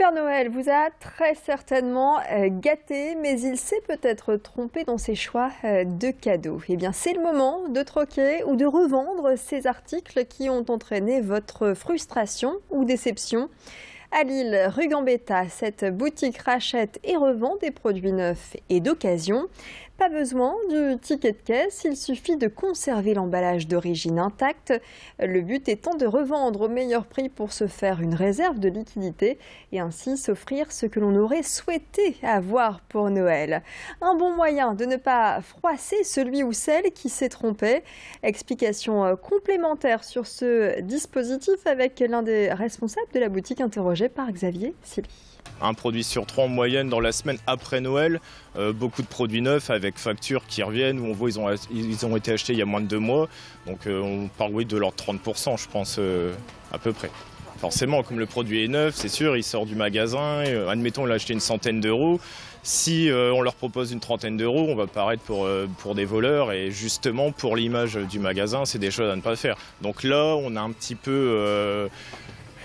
Père Noël vous a très certainement gâté, mais il s'est peut-être trompé dans ses choix de cadeaux. Eh bien, c'est le moment de troquer ou de revendre ces articles qui ont entraîné votre frustration ou déception. À Lille, rue Gambetta, cette boutique rachète et revend des produits neufs et d'occasion. Pas besoin du ticket de caisse, il suffit de conserver l'emballage d'origine intact. Le but étant de revendre au meilleur prix pour se faire une réserve de liquidité et ainsi s'offrir ce que l'on aurait souhaité avoir pour Noël. Un bon moyen de ne pas froisser celui ou celle qui s'est trompé. Explication complémentaire sur ce dispositif avec l'un des responsables de la boutique interrogé par Xavier Silly. Un produit sur 3 en moyenne dans la semaine après Noël. Beaucoup de produits neufs avec factures qui reviennent où on voit ils ont été achetés il y a moins de 2 mois. Donc on parle de l'ordre de 30% je pense à peu près. Forcément, comme le produit est neuf, c'est sûr, il sort du magasin. Admettons, il a acheté une centaine d'euros. Si on leur propose une trentaine d'euros, on va paraître pour des voleurs. Et justement, pour l'image du magasin, c'est des choses à ne pas faire. Donc là, on a un petit peu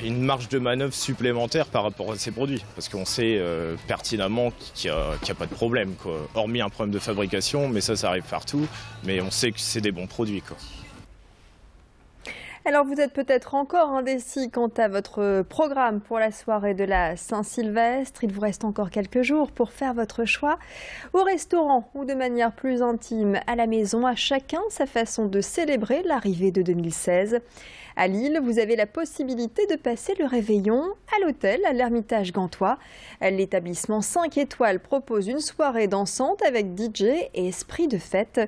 une marge de manœuvre supplémentaire par rapport à ces produits. Parce qu'on sait pertinemment qu'il n'y a pas de problème, quoi. Hormis un problème de fabrication, mais ça arrive partout. Mais on sait que c'est des bons produits, quoi. Alors vous êtes peut-être encore indécis quant à votre programme pour la soirée de la Saint-Sylvestre. Il vous reste encore quelques jours pour faire votre choix. Au restaurant ou de manière plus intime à la maison, à chacun sa façon de célébrer l'arrivée de 2016. À Lille, vous avez la possibilité de passer le réveillon à l'hôtel, à l'Ermitage Gantois. L'établissement 5 étoiles propose une soirée dansante avec DJ et esprit de fête.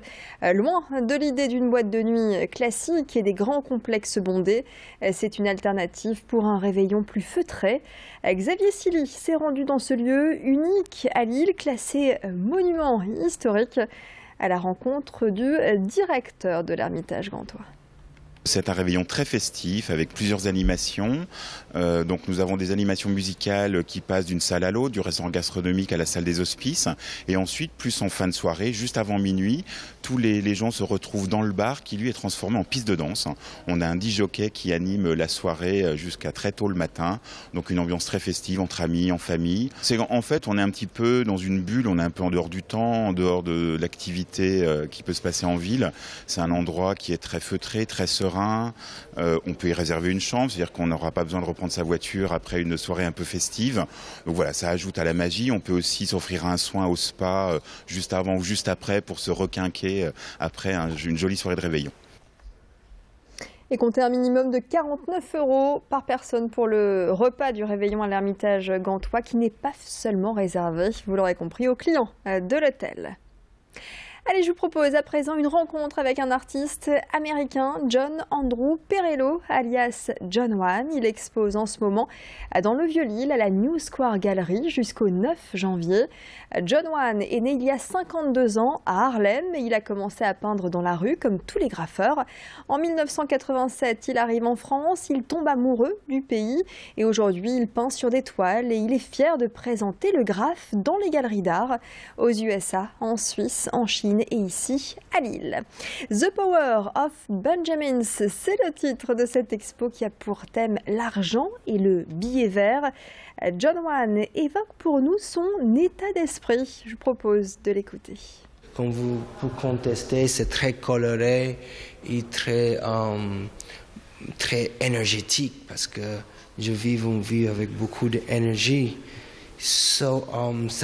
Loin de l'idée d'une boîte de nuit classique et des grands complexes bondés, c'est une alternative pour un réveillon plus feutré. Xavier Silly s'est rendu dans ce lieu unique à Lille, classé monument historique, à la rencontre du directeur de l'Ermitage Gantois. C'est un réveillon très festif avec plusieurs animations. Donc nous avons des animations musicales qui passent d'une salle à l'autre, du restaurant gastronomique à la salle des hospices. Et ensuite, plus en fin de soirée, juste avant minuit, tous les gens se retrouvent dans le bar qui lui est transformé en piste de danse. On a un DJ qui anime la soirée jusqu'à très tôt le matin. Donc une ambiance très festive entre amis, en famille. En fait, on est un petit peu dans une bulle, on est un peu en dehors du temps, en dehors de l'activité qui peut se passer en ville. C'est un endroit qui est très feutré, très serein. On peut y réserver une chambre, c'est-à-dire qu'on n'aura pas besoin de reprendre sa voiture après une soirée un peu festive. Donc voilà, ça ajoute à la magie. On peut aussi s'offrir un soin au spa juste avant ou juste après pour se requinquer après une jolie soirée de réveillon. Et comptez un minimum de 49 € par personne pour le repas du réveillon à l'Ermitage Gantois qui n'est pas seulement réservé, vous l'aurez compris, aux clients de l'hôtel. Allez, je vous propose à présent une rencontre avec un artiste américain, John Andrew Perello, alias John One. Il expose en ce moment dans le Vieux-Lille à la New Square Gallery jusqu'au 9 janvier. John One est né il y a 52 ans à Harlem et il a commencé à peindre dans la rue comme tous les graffeurs. En 1987, il arrive en France, il tombe amoureux du pays et aujourd'hui il peint sur des toiles et il est fier de présenter le graphe dans les galeries d'art aux USA, en Suisse, en Chine et ici à Lille. The Power of Benjamins, c'est le titre de cette expo qui a pour thème l'argent et le billet vert. John One évoque pour nous son état d'esprit. Je vous propose de l'écouter. Comme vous pouvez contester, c'est très coloré et très énergétique parce que je vis une vie avec beaucoup d'énergie. Ça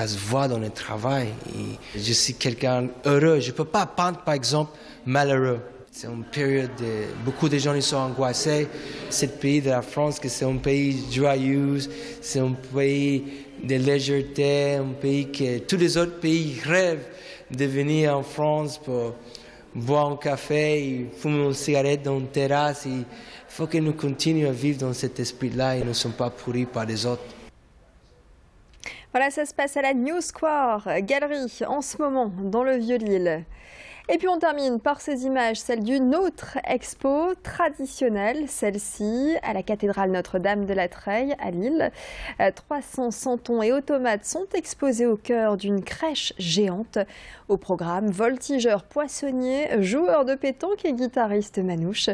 se voit dans le travail. Et je suis quelqu'un heureux. Je ne peux pas peindre, par exemple, malheureux. C'est une période où beaucoup de gens ils sont angoissés. C'est le pays de la France, que c'est un pays joyeux, c'est un pays de légèreté, un pays que tous les autres pays rêvent de venir en France pour boire un café et fumer une cigarette dans une terrasse. Il faut que nous continuions à vivre dans cet esprit-là et ne sommes pas pourris par les autres. Voilà, ça se passe à la New Square Gallery en ce moment dans le Vieux-Lille. Et puis on termine par ces images, celles d'une autre expo traditionnelle, celle-ci à la cathédrale Notre-Dame de la Treille à Lille. 300 santons et automates sont exposés au cœur d'une crèche géante. Au programme, voltigeurs, poissonniers, joueurs de pétanque et guitaristes manouches.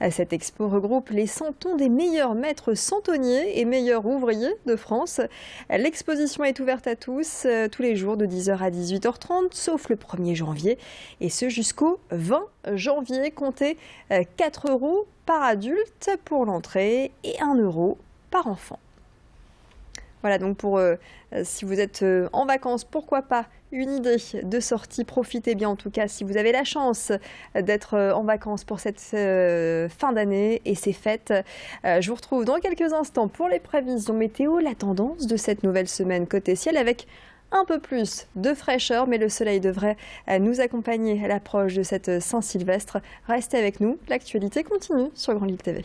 Cette expo regroupe les santons des meilleurs maîtres santonniers et meilleurs ouvriers de France. L'exposition est ouverte à tous les jours de 10h à 18h30, sauf le 1er janvier. Et ce jusqu'au 20 janvier. Comptez 4 € par adulte pour l'entrée et 1 € par enfant. Voilà donc pour si vous êtes en vacances, pourquoi pas une idée de sortie. Profitez bien en tout cas si vous avez la chance d'être en vacances pour cette fin d'année et ces fêtes. Je vous retrouve dans quelques instants pour les prévisions météo, la tendance de cette nouvelle semaine côté ciel avec un peu plus de fraîcheur, mais le soleil devrait nous accompagner à l'approche de cette Saint-Sylvestre. Restez avec nous, l'actualité continue sur Grand Lille TV.